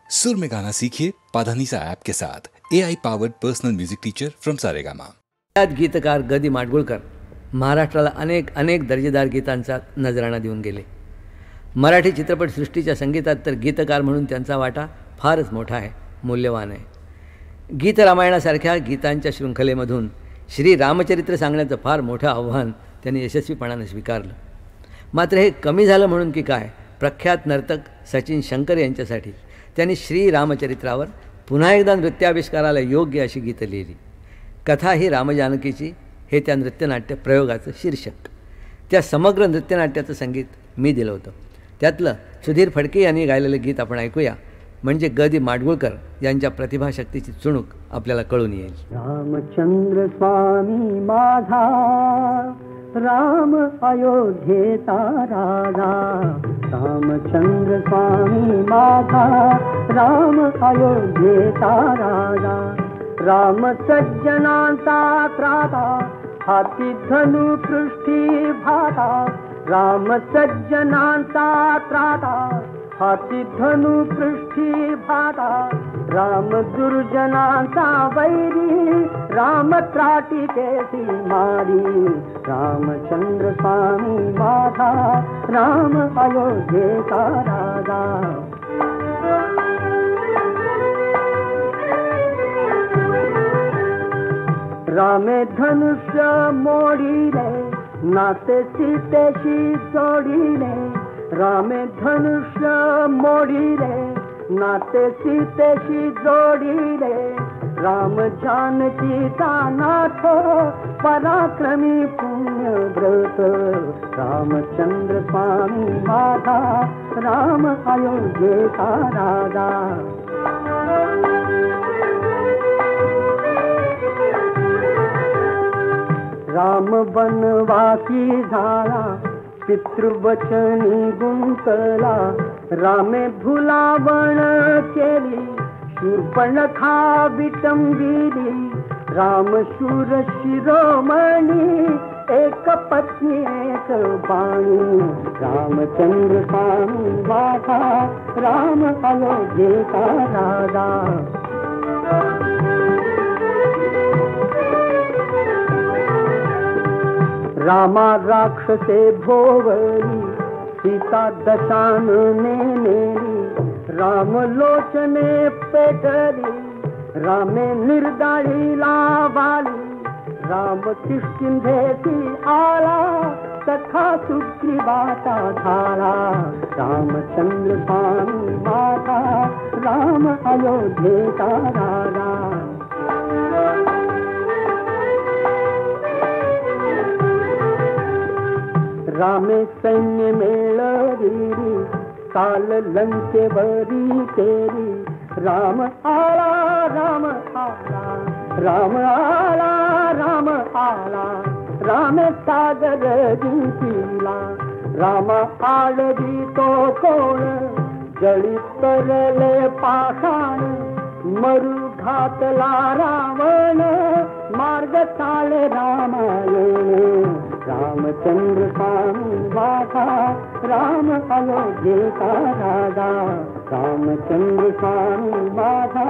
सुर में गाना सीखिए पाधानीसा ऐप के साथ। AI powered personal music teacher from Saregama. गीतकार ग दी माडगुळकर महाराष्ट्राला अनेक दर्जेदार गीतांचा नजराणा देऊन गेले. मराठी चित्रपटसृष्टीच्या संगीतात तर गीतकार म्हणून त्यांचा वाटा फारच मोठा आहे, मूल्यवान आहे. गीतरामायणासारख्या गीतांच्या शृंखलेमधून श्री रामचरित्र सांगण्याचं फार मोठं आव्हान त्यांनी यशस्वीपणाने स्वीकारलं. मात्र हे कमी झालं म्हणून की काय, प्रख्यात नर्तक सचिन शंकर यांच्यासाठी त्यांनी श्री रामचरित्रावर पुन्हा एकदा नृत्याविष्काराला योग्य अशी गीतं लिहिली. कथा ही रामजानकीची हे त्या नृत्यनाट्य प्रयोगाचं शीर्षक. त्या समग्र नृत्यनाट्याचं संगीत मी दिलं होतं. त्यातलं सुधीर फडके यांनी गायलेलं गीत आपण ऐकूया, म्हणजे ग दी माडगुळकर यांच्या प्रतिभाशक्तीची चुणूक आपल्याला कळून येईल. रामचंद्र स्वामी माझा, राम अयोध्येचा राजा. रामचंद्र स्वामी माझा, राम अयोध्येचा राजा. राम सज्जनांचा त्राता, हाती धनु पृष्ठी भाता. राम सज्जनांचा त्राता, हाती धनु पृष्ठी भाता. राम दुर्जनांचा वैरी, राम त्राटी केसी मारी. रामचंद्र स्वामी माझा, राम अयोध्येचा राजा. रामे धनुष्य मोडिले, नाते सीतेशी जोडिले. रामे धनुष्य मोडिले, नाते सीतेशी जोडिले. राम जानकीचा नाथ, पराक्रमी पुण्यव्रत. रामचंद्र स्वामी माझा, राम अयोध्येचा राजा. राम वनवासी झाला, पितृवचनी गुंतला. रामे भुलावण केली, शूर्पणखा विटंबिली. राम शूर शिरोमणी, एक पत्नी एक बाणी. रामचंद्र स्वामी माझा, राम अयोध्येचा राजा. रामा राक्षसे भोवली, सीता दशानने नेली. राम लोचने पेटली, रामे निर्दाळीला वाली. राम किष्किंधेसी आला, तथा सुग्रीवाचा झाला. रामचंद्र स्वामी माझा, राम अयोध्येचा राजा. रामे सैन्य मेळविली, काल लंकेवरी केली. राम आला, राम आला, राम आला, राम आला. रामे सागर जिंकिला, राम आळवी तो कोण. जळी तरले पाषाण, मरु घातला रावण. मार्ग चाले रामायण. रामचंद्र स्वामी माझा, राम अयोध्येचा राजा. रामचंद्र स्वामी माझा,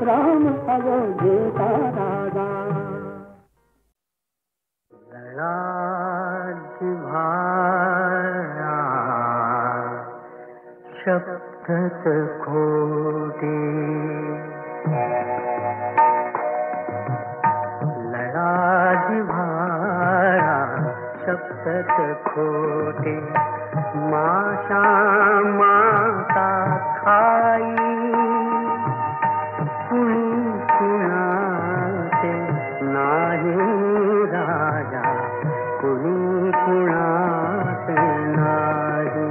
राम अयोध्येचा राजा. जिव्हाळा शब्दच खोटे, लढा जिव्हाळा शब्दच खोटे. माशा माता खाई, कुणी कुणाचे नाही राजा. कुणी कुणाचे नाही,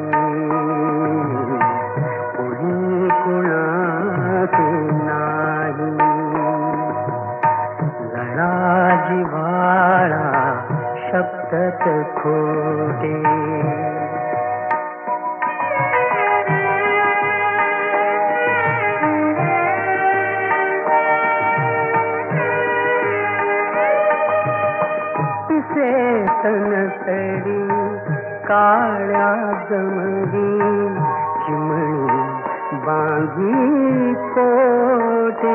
कुणी कुणाचे नाही. लढा जिव्हाळा शब्दच खोटे. तनसडी काळ्या जमली, चिमणी बांध नाही कोटे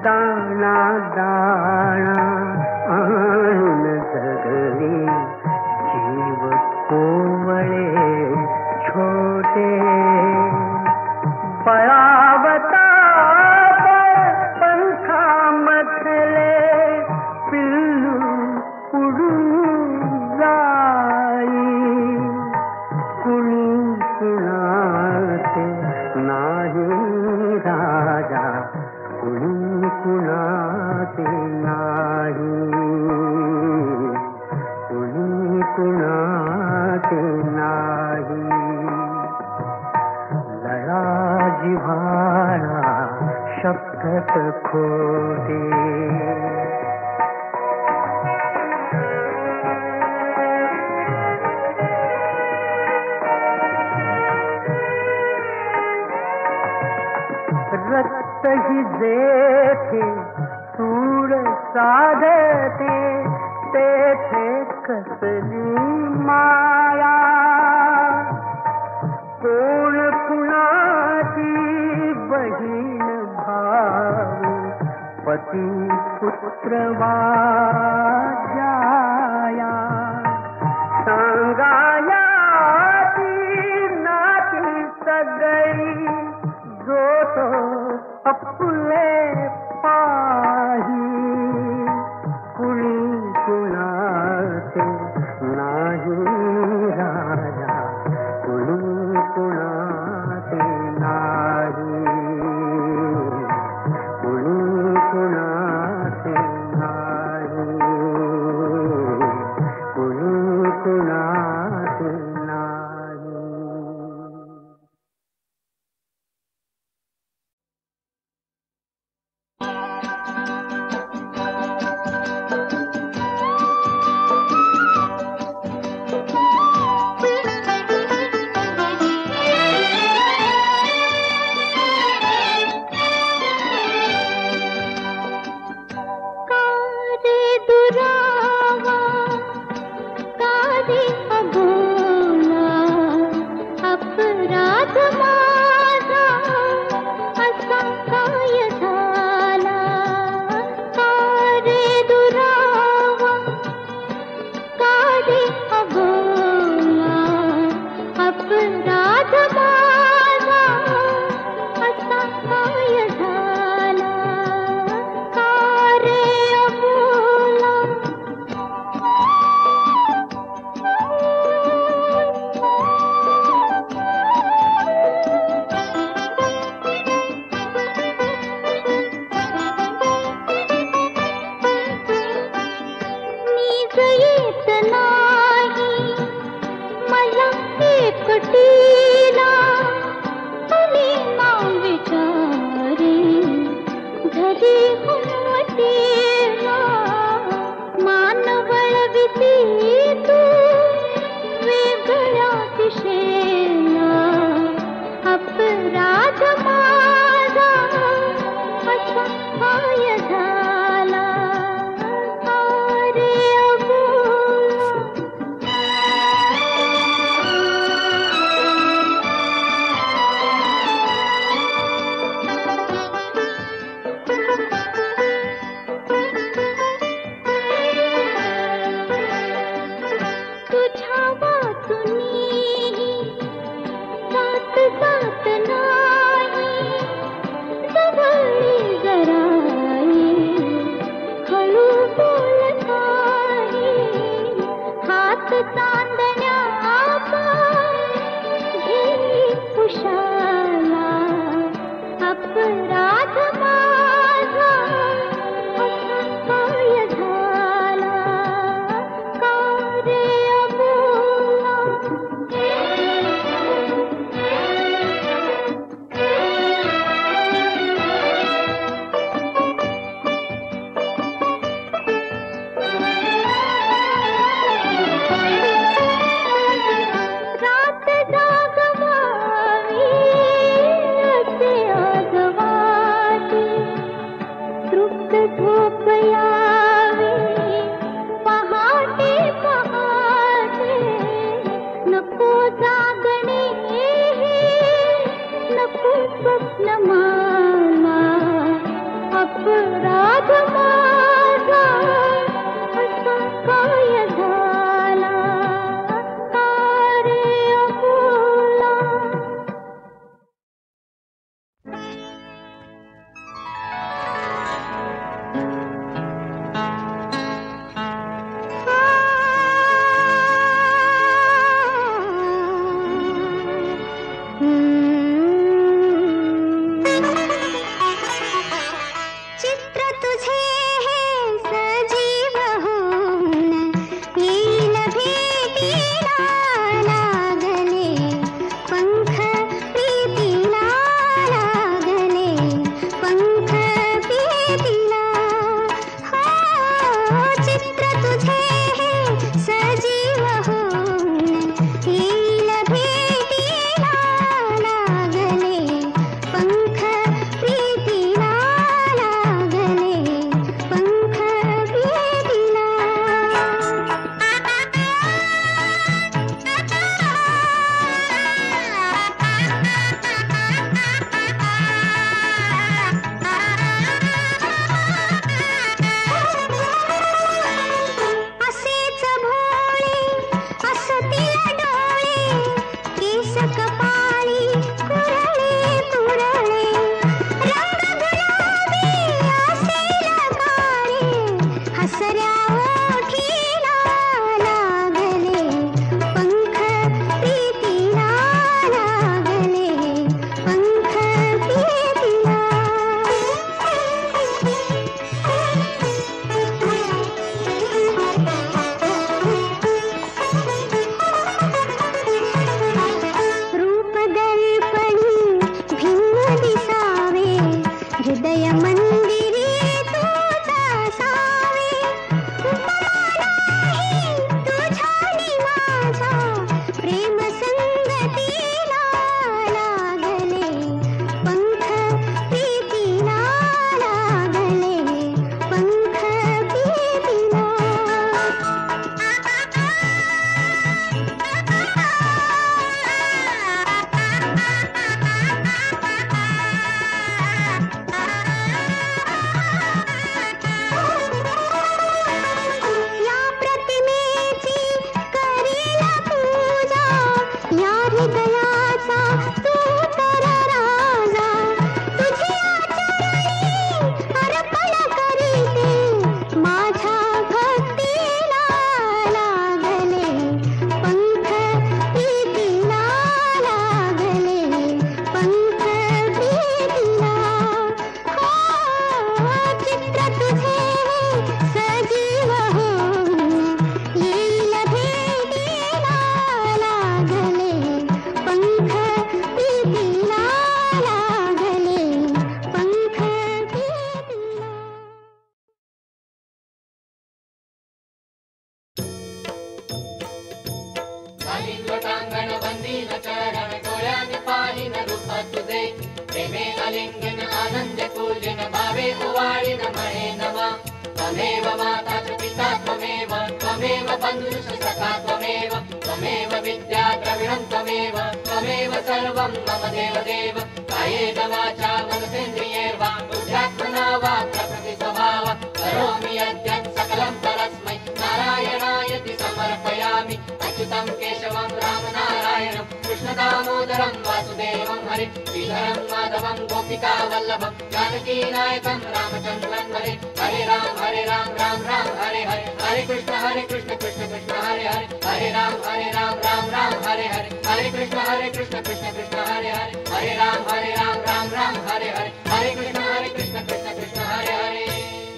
दाना दाना आणून जगली जीव कोवळे छोटे पळावता पंखामधले पिल्लू उडून जाई कुणी कुणाचे नाही राजा कुणी कुणाचे नाही कुणी कुणाचे नाही लळा जिव्हाळा शब्दत खोटे रक्त ही जेथे सूड साधते तेथे कसली माया कोण कुणाची बहीण भाऊ पती पुत्र वाजाया सांगाया ती नाती सगळी जो तो अपुले पाही कुणी कुणाचे नाही राजा कुणी कुणाचे नाही कुणी कुणाचे नाही कुणी कुणाचे नाही.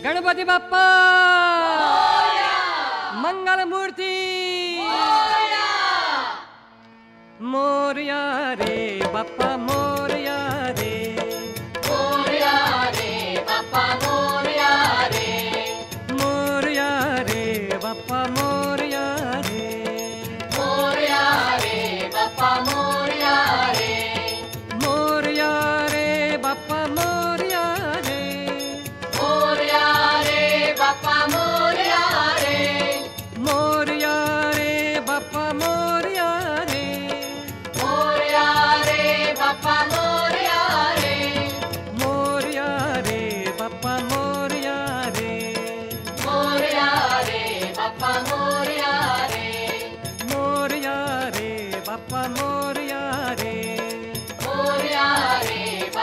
गणपती बाप्पा मंगलमूर्ती मोरया रे बाप्पा मोरया रे बाप्पा मोरया रे मोरया रे बाप्पा मोरया रे बाप्पा मोरया रे मोरया रे बाप्पा मोरया रे बाप्पा मोरया रे मोरया रे बाप्पा मोरया रे बाप्पा मोरया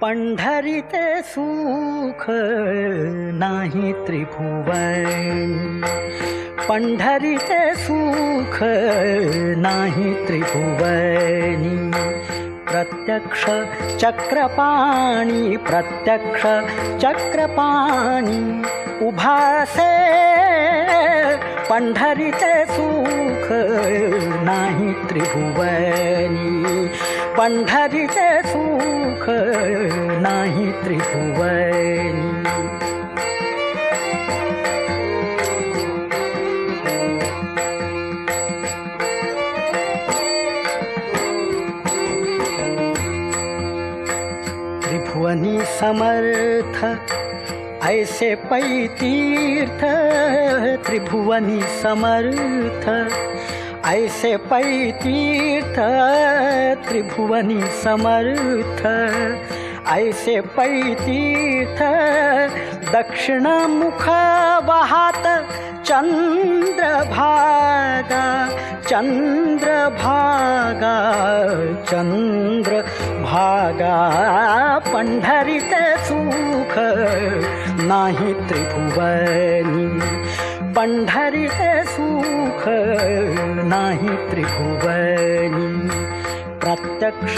पंढरीते सुख नाही त्रिभुवनी, पंढरीते सुख नाही त्रिभुवनी. प्रत्यक्ष चक्रपाणी, प्रत्यक्ष चक्रपाणी उभासे पंढरीचे सुख नाही त्रिभुवनी, पंढरीचे सुख नाही त्रिभुवनी. त्रिभुवनी समर्थ ऐसे पै तीर्थ, त्रिभुवनी समर्थ ऐसे पै तीर्थ, त्रिभुवनी समर्थ ऐसे पै तीर्थ. दक्षिण मुख वाहात चंद्रभागा, चंद्रभागा, चंद्रभागा. पंढरीते सुख नाही त्रिभुवनी, पंढरीते सुख नाही त्रिभुवनी. प्रत्यक्ष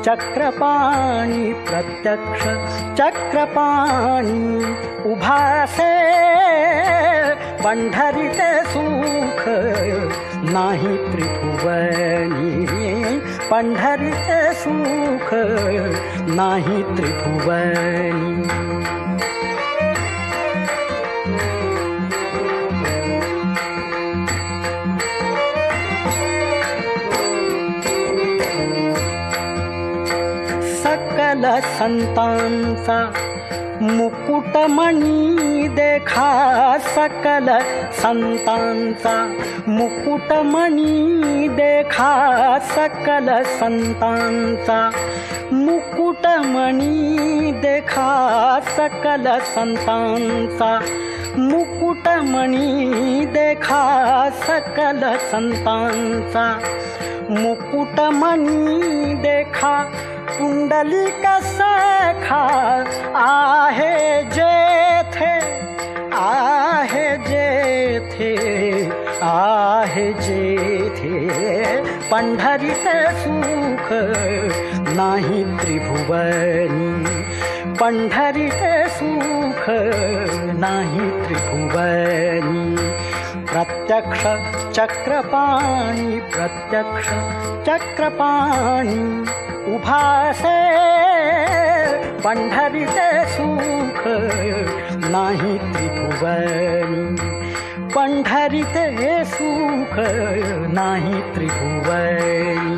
चक्रपाणी, प्रत्यक्ष चक्रपाणी उभासे पंढरीते सुख नाही त्रिभुवनी, पंढरीते सुख नाही त्रिभुवनी. सकल संतांचा मुकुटमणी देखा, सकल संतांचा मुकुटमणी देखा, सकल संतांचा मुकुटमणी देखा, सकल संतांचा मुकुटमणी देखा, सकल संतांचा मुकुटमणी देखा. पुंडलिक सखा आहे जेथे, आहे जेथे, आहे जेथे. पंढरीचे सुख नाही त्रिभुवनी, पंढरीचे सुख नाही त्रिभुवनी. प्रत्यक्ष चक्रपाणी, प्रत्यक्ष चक्रपाणी उभासे पंढरीचे सुख नाही त्रिभुवनी, पंढरीचे सुख नाही त्रिभुवनी.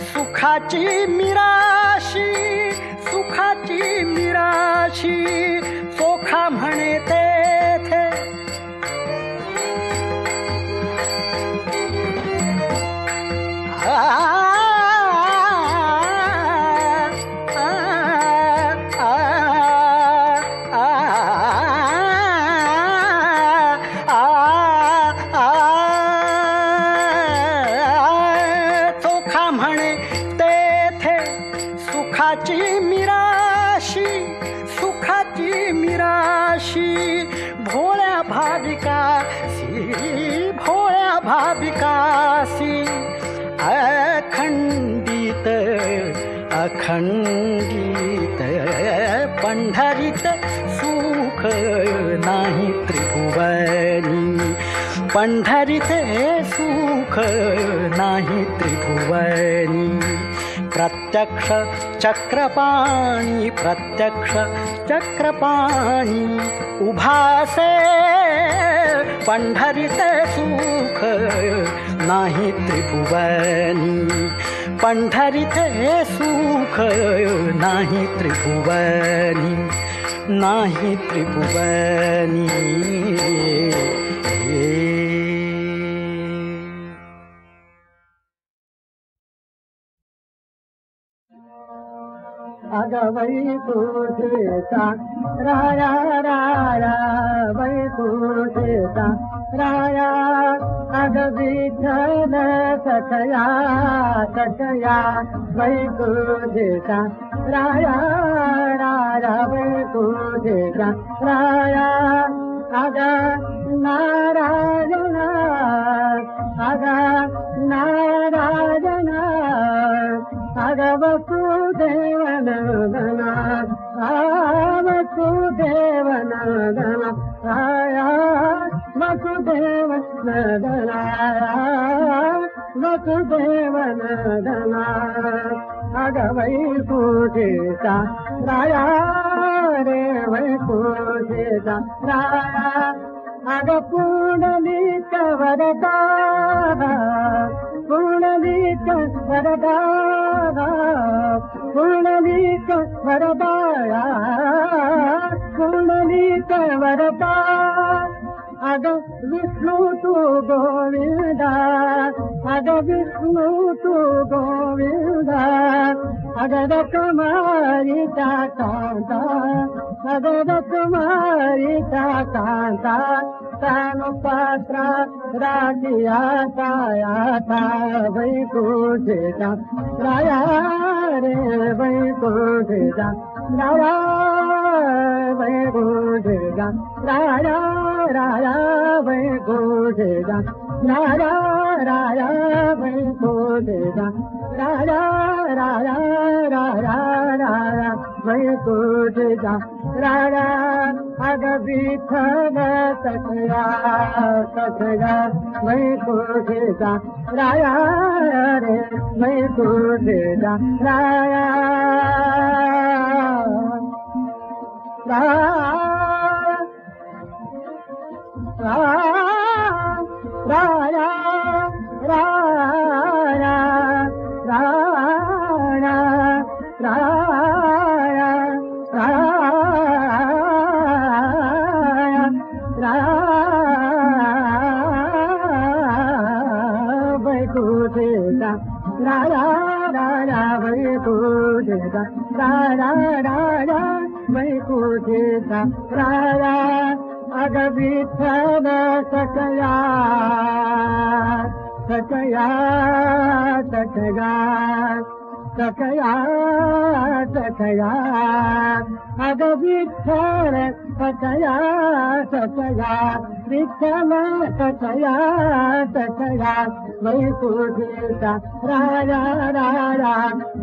सुखाची मिराशी, सुखाची मिराशी सोखा म्हणे तेथे. भाविकासी अखंडित अखंडित पंढरीत सुख नाही त्रिभुवनी पंढरीत सुख नाही त्रिभुवनी प्रत्यक्ष चक्रपाणी प्रत्यक्ष चक्रपाणी उभासे पंढरीत सुख नाही त्रिभुवनी पंढरीत सुख नाही त्रिभुवनी नाही त्रिभुवनी अग वैकुंठेचा राया राया वैकुंठेचा राया अग विठ्ठल सखया सखया वैकुंठेचा राया राया वैकुंठेचा राया अग नारायणा अग नारायणा अग वसुदेव नंदना वसुदेव नंदना आया वसुदेव नंदना वसुदेव नंदना अग वैकुंठेचा राया रे वैकुंठेचा राया अग पुंडलिक वरदा पुंडलिक वरदा पुंडलिक वरदाया पुंडलिक वरदा अग विष्णु तू गोविंदा अग विष्णु तू गोविंदा अग रकमारीचा कांता अग रकमारीचा कांता तानु पात्रा राजिया कायाता वैकुंठेचा राया रे वैकुंठेचा राया वैकुंठेचा राया राया वैकुंठेचा राया राया वैकुंठेचा राया राया राया राया वैकुंठेचा राया अग विठ्ठल सखया सखया वैकुंठेचा राया रे वैकुंठेचा राया राया राया राया राया वैकुंठेचा राया राया वैकुंठेचा राया राया वैकुंठेचा राया अग विठ्ठल सखया सखया सखया सखया सखया अग विठ्ठल सखया सखया विठ्ठल सखया सखया वैकुंठेचा राया राया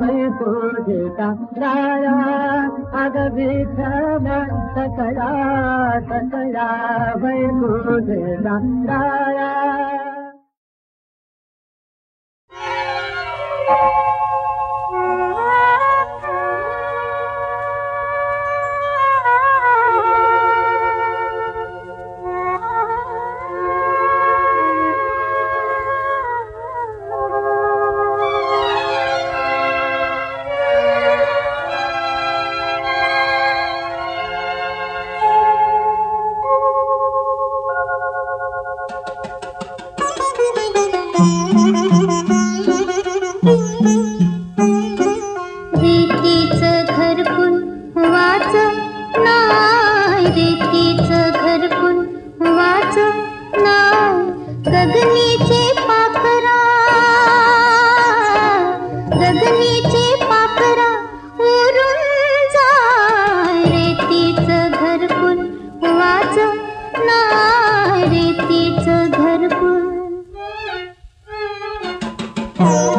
वैकुंठेचा राया अग विठ्ठल सखया सखया वैकुंठेचा राया हो